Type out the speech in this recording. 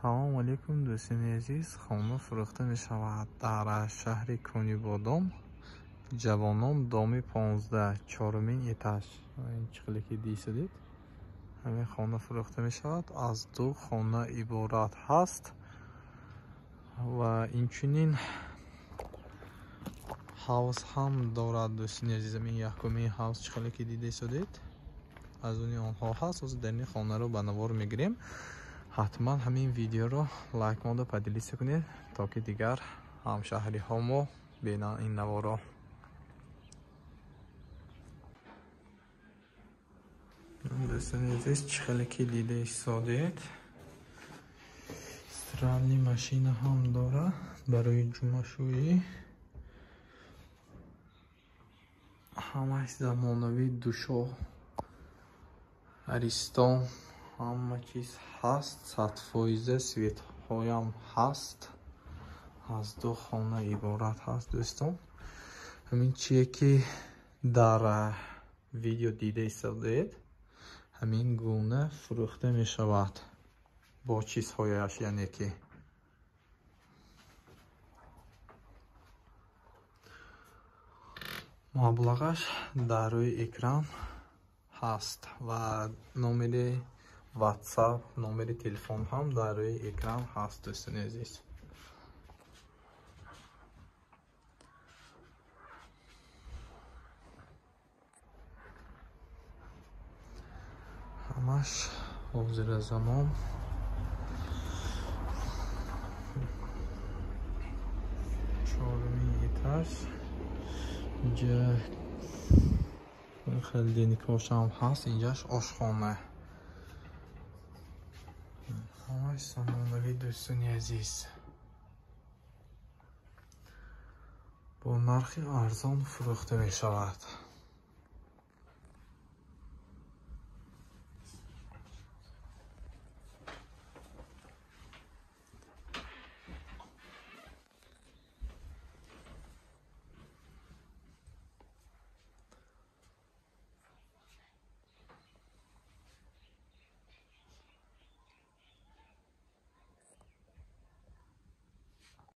салом алейкум дӯстони азиз. хона фурӯхта мешавад дар шаҳри Кунибодом, ҷавонон, доми 15, 4-мин этаж. ин чиқиле ки дисидид, ҳамин хона фурӯхта мешавад. аз 2 хона иборат ҳаст ва инчунин ҳавз ҳам дорад. дӯстони азизам, ин якумин ҳавз чиқиле ки дидисидид, аз уни онҳо ҳаст. ҳозир дар ин хонаро ба навор мегирем. ҳатман ҳамин видеоро лайк мода падилиса кунед, то ки дигар ҳамшаҳриҳомо бинанд ин наворо. дӯстони азиз, чиқиле ки дида истодед, стиральни машина ҳам дора барои ҷумашӯӣ. ҳамааш замонавӣ, душо, аристон, ҳама чиз ҳаст. 100% светҳоям ҳаст. аз 2 хона иборат ҳаст. дӯстон, ҳамин чие ки дар видео дида истодед, ҳамин гуна фурӯхта мешавад бо чизҳояш, яъне ки маблағаш дар рӯи экран ҳаст ва номери WhatsApp, номери телефон ҳам дар рӯи экран ҳаст. дӯстони азиз, ҳамаш ҳозиразамон. 4-мин этаж. инҷа холодильникошам ҳаст. инҷаш ошхона. ҳамаш замонавӣ. дӯстони азиз, бо нархи арзон фурӯхта мешавад.